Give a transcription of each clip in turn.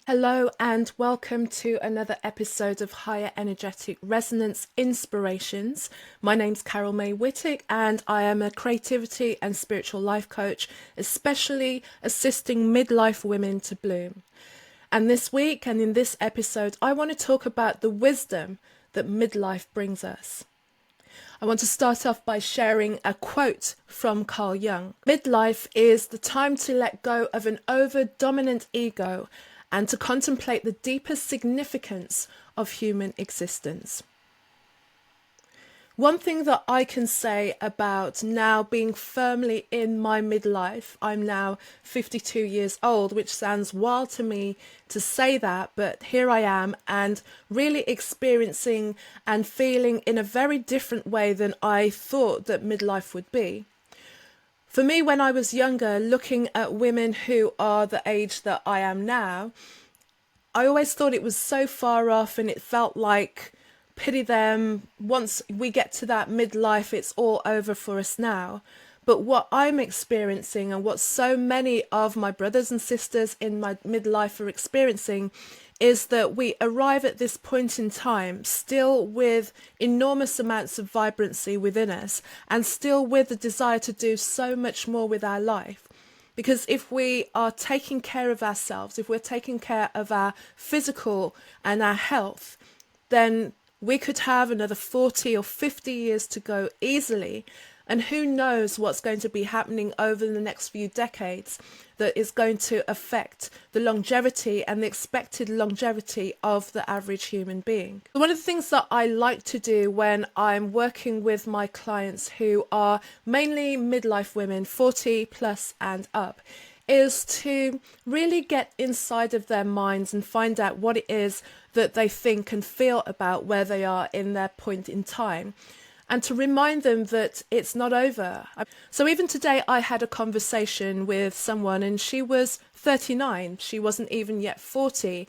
Hello and welcome to another episode of Higher Energetic Resonance Inspirations. My name's Carol May Whittick and I am a creativity and spiritual life coach, especially assisting midlife women to bloom. And this week and in this episode, I want to talk about the wisdom that midlife brings us. I want to start off by sharing a quote from Jung. Midlife is the time to let go of an overdominant ego and to contemplate the deepest significance of human existence. One thing that I can say about now being firmly in my midlife, I'm now 52 years old, which sounds wild to me to say that, but here I am and really experiencing and feeling in a very different way than I thought that midlife would be. For me, when I was younger, looking at women who are the age that I am now, I always thought it was so far off and it felt like, pity them, once we get to that midlife, it's all over for us now. But what I'm experiencing and what so many of my brothers and sisters in my midlife are experiencing is that we arrive at this point in time still with enormous amounts of vibrancy within us and still with the desire to do so much more with our life. Because if we are taking care of ourselves, if we're taking care of our physical and our health, then we could have another 40 or 50 years to go easily. And who knows what's going to be happening over the next few decades that is going to affect the longevity and the expected longevity of the average human being. One of the things that I like to do when I'm working with my clients who are mainly midlife women, 40 plus and up, is to really get inside of their minds and find out what it is that they think and feel about where they are in their point in time. And to remind them that it's not over. So even today I had a conversation with someone and she was 39. She wasn't even yet 40.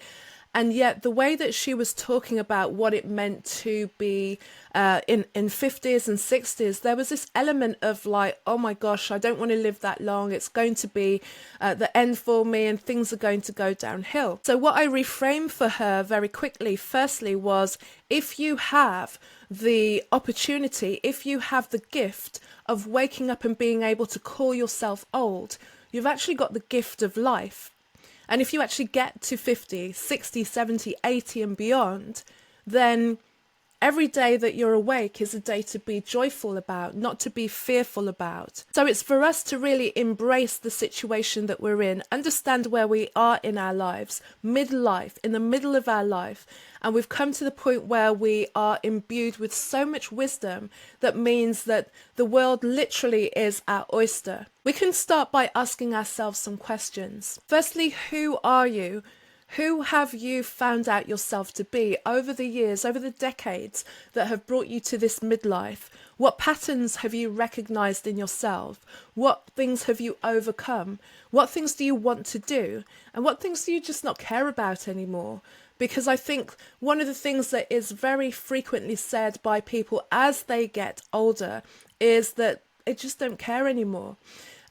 And yet the way that she was talking about what it meant to be in 50s and 60s, there was this element of like, oh my gosh, I don't want to live that long. It's going to be the end for me and things are going to go downhill. So what I reframed for her very quickly, firstly, was if you have the opportunity, if you have the gift of waking up and being able to call yourself old, you've actually got the gift of life. And if you actually get to 50, 60, 70, 80 and beyond, then every day that you're awake is a day to be joyful about, not to be fearful about. So it's for us to really embrace the situation that we're in, understand where we are in our lives, midlife, in the middle of our life. And we've come to the point where we are imbued with so much wisdom that means that the world literally is our oyster. We can start by asking ourselves some questions. Firstly, who are you? Who have you found out yourself to be over the years, over the decades that have brought you to this midlife? What patterns have you recognized in yourself? What things have you overcome? What things do you want to do? And what things do you just not care about anymore? Because I think one of the things that is very frequently said by people as they get older is that they just don't care anymore.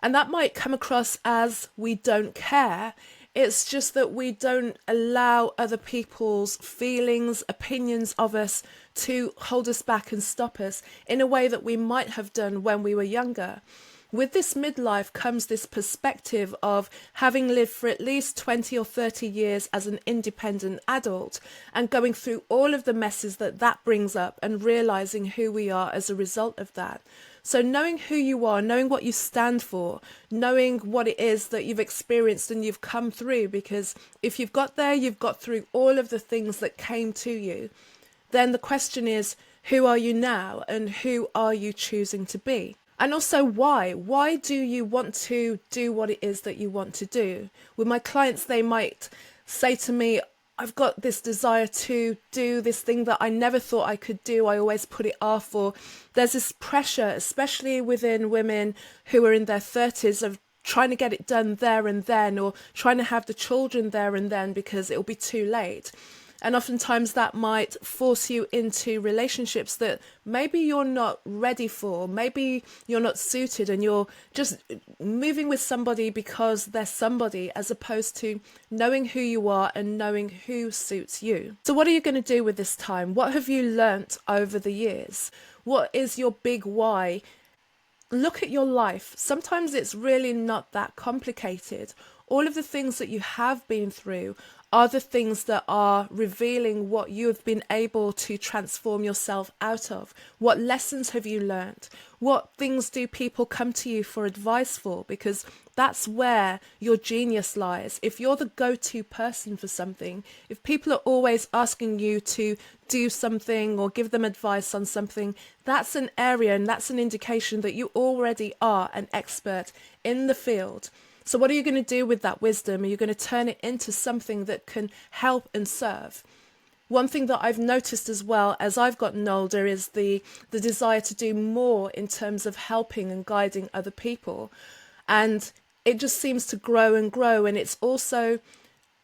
And that might come across as we don't care. It's just that we don't allow other people's feelings, opinions of us to hold us back and stop us in a way that we might have done when we were younger. With this midlife comes this perspective of having lived for at least 20 or 30 years as an independent adult and going through all of the messes that that brings up and realizing who we are as a result of that. So knowing who you are, knowing what you stand for, knowing what it is that you've experienced and you've come through, because if you've got there, you've got through all of the things that came to you, then the question is, who are you now and who are you choosing to be? And also why? Why do you want to do what it is that you want to do? With my clients, they might say to me, I've got this desire to do this thing that I never thought I could do. I always put it off. Or there's this pressure, especially within women who are in their 30s, of trying to get it done there and then, or trying to have the children there and then because it'll be too late. And oftentimes that might force you into relationships that maybe you're not ready for, maybe you're not suited, and you're just moving with somebody because they're somebody, as opposed to knowing who you are and knowing who suits you. So what are you going to do with this time? What have you learnt over the years? What is your big why? Look at your life. Sometimes it's really not that complicated. All of the things that you have been through are the things that are revealing what you have been able to transform yourself out of. What lessons have you learned? What things do people come to you for advice for? Because that's where your genius lies. If you're the go-to person for something, if people are always asking you to do something or give them advice on something, that's an area and that's an indication that you already are an expert in the field. So what are you going to do with that wisdom? Are you going to turn it into something that can help and serve? One thing that I've noticed as well as I've gotten older is the desire to do more in terms of helping and guiding other people. And it just seems to grow and grow. And it's also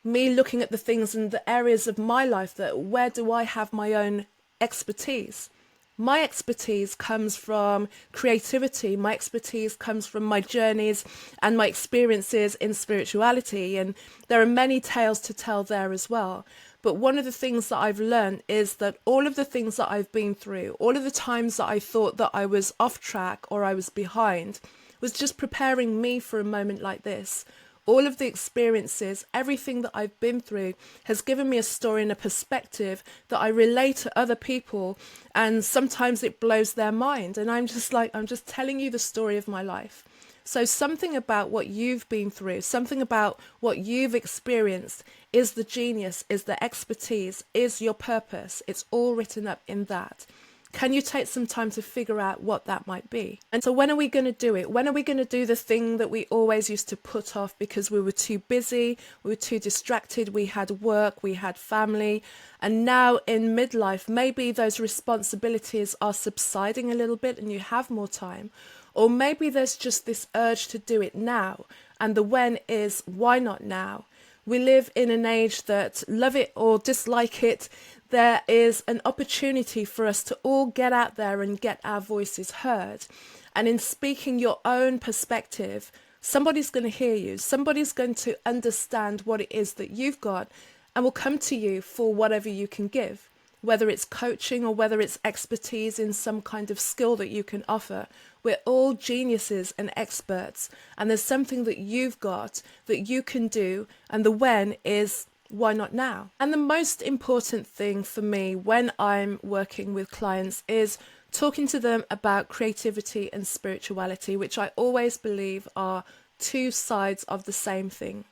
me looking at the things in the areas of my life that where do I have my own expertise? My expertise comes from creativity. My expertise comes from my journeys and my experiences in spirituality. And there are many tales to tell there as well. But one of the things that I've learned is that all of the things that I've been through, all of the times that I thought that I was off track or I was behind, was just preparing me for a moment like this. All of the experiences, everything that I've been through has given me a story and a perspective that I relate to other people, and sometimes it blows their mind. And I'm just telling you the story of my life. So something about what you've been through, something about what you've experienced is the genius, is the expertise, is your purpose. It's all written up in that. Can you take some time to figure out what that might be? And so when are we going to do it? When are we going to do the thing that we always used to put off because we were too busy, we were too distracted, we had work, we had family, and now in midlife, maybe those responsibilities are subsiding a little bit and you have more time. Or maybe there's just this urge to do it now. And the when is, why not now? We live in an age that, love it or dislike it, there is an opportunity for us to all get out there and get our voices heard. And in speaking your own perspective, somebody's going to hear you. Somebody's going to understand what it is that you've got and will come to you for whatever you can give, whether it's coaching or whether it's expertise in some kind of skill that you can offer. We're all geniuses and experts, and there's something that you've got that you can do, and the when is, why not now? And the most important thing for me when I'm working with clients is talking to them about creativity and spirituality, which I always believe are two sides of the same thing.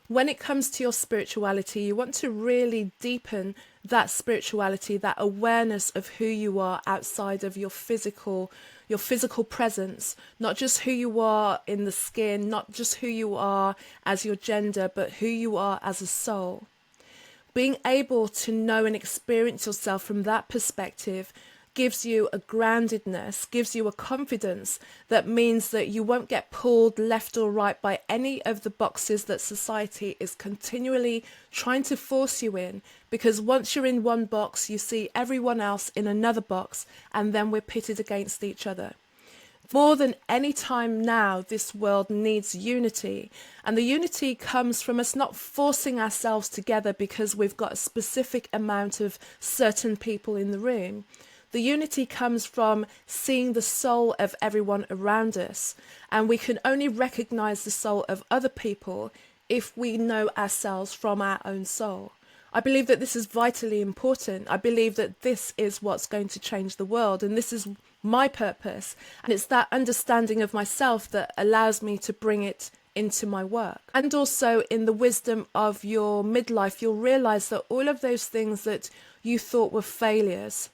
When it comes to your spirituality, you want to really deepen that spirituality, that awareness of who you are outside of your physical presence, not just who you are in the skin, not just who you are as your gender, but who you are as a soul. Being able to know and experience yourself from that perspective gives you a groundedness, gives you a confidence that means that you won't get pulled left or right by any of the boxes that society is continually trying to force you in. Because once you're in one box, you see everyone else in another box, and then we're pitted against each other. More than any time now, this world needs unity. And the unity comes from us not forcing ourselves together because we've got a specific amount of certain people in the room. The unity comes from seeing the soul of everyone around us. And we can only recognize the soul of other people if we know ourselves from our own soul. I believe that this is vitally important. I believe that this is what's going to change the world, and this is my purpose. And it's that understanding of myself that allows me to bring it into my work. And also in the wisdom of your midlife, you'll realize that all of those things that you thought were failures,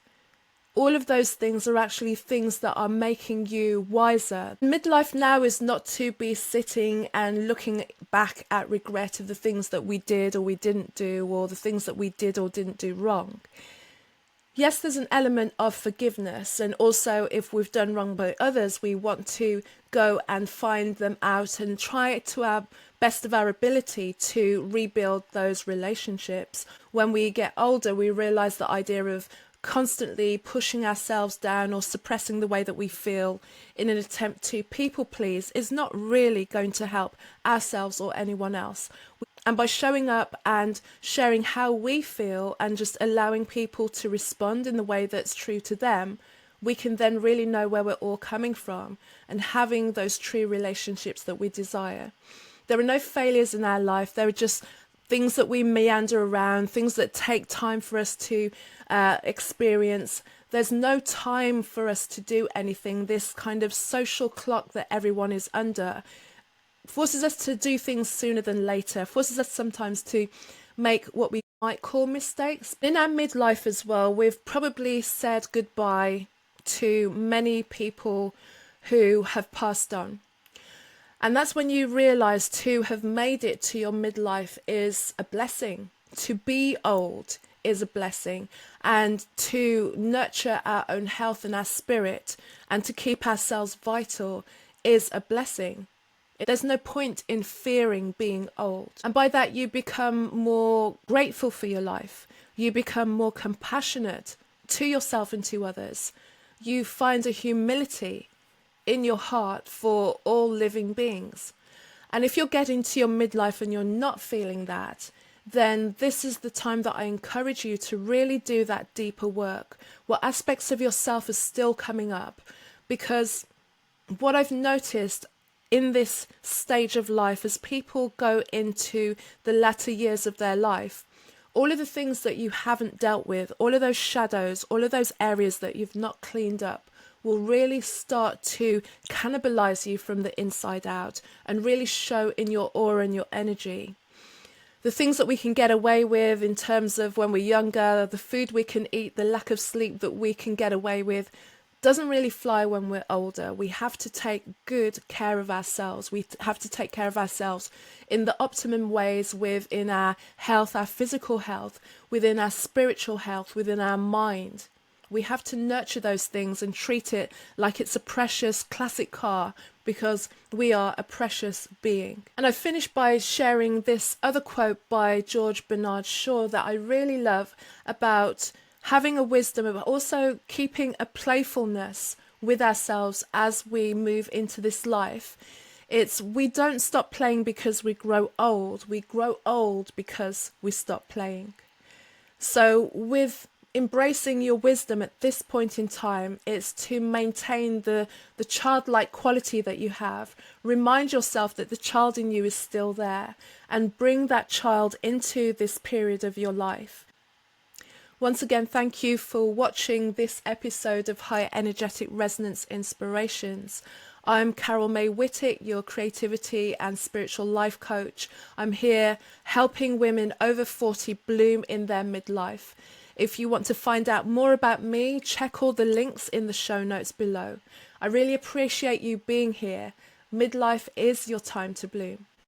all of those things are actually things that are making you wiser. Midlife now is not to be sitting and looking back at regret of the things that we did or we didn't do, or the things that we did or didn't do wrong. Yes, there's an element of forgiveness, and also if we've done wrong by others, we want to go and find them out and try to our best of our ability to rebuild those relationships. When we get older, we realize the idea of constantly pushing ourselves down or suppressing the way that we feel in an attempt to people please is not really going to help ourselves or anyone else. And by showing up and sharing how we feel and just allowing people to respond in the way that's true to them, we can then really know where we're all coming from and having those true relationships that we desire. There are no failures in our life. There are just things that we meander around, things that take time for us to experience. There's no time for us to do anything. This kind of social clock that everyone is under forces us to do things sooner than later, forces us sometimes to make what we might call mistakes. In our midlife as well, we've probably said goodbye to many people who have passed on. And that's when you realize to have made it to your midlife is a blessing. To be old is a blessing, and to nurture our own health and our spirit and to keep ourselves vital is a blessing. There's no point in fearing being old. And by that, you become more grateful for your life. You become more compassionate to yourself and to others. You find a humility in your heart for all living beings. And if you're getting to your midlife and you're not feeling that, then this is the time that I encourage you to really do that deeper work. What aspects of yourself are still coming up? Because what I've noticed in this stage of life, as people go into the latter years of their life, all of the things that you haven't dealt with, all of those shadows, all of those areas that you've not cleaned up will really start to cannibalize you from the inside out and really show in your aura and your energy. The things that we can get away with in terms of when we're younger, the food we can eat, the lack of sleep that we can get away with, doesn't really fly when we're older. We have to take good care of ourselves. We have to take care of ourselves in the optimum ways within our health, our physical health, within our spiritual health, within our mind. We have to nurture those things and treat it like it's a precious classic car, because we are a precious being. And I finish by sharing this other quote by George Bernard Shaw that I really love about having a wisdom of also keeping a playfulness with ourselves as we move into this life. It's we don't stop playing because we grow old. We grow old because we stop playing. So with embracing your wisdom at this point in time, it's to maintain the childlike quality that you have. Remind yourself that the child in you is still there and bring that child into this period of your life. Once again, thank you for watching this episode of Higher Energetic Resonance Inspirations. I'm Carol May Whittick, your creativity and spiritual life coach. I'm here helping women over 40 bloom in their midlife. If you want to find out more about me, check all the links in the show notes below. I really appreciate you being here. Midlife is your time to bloom.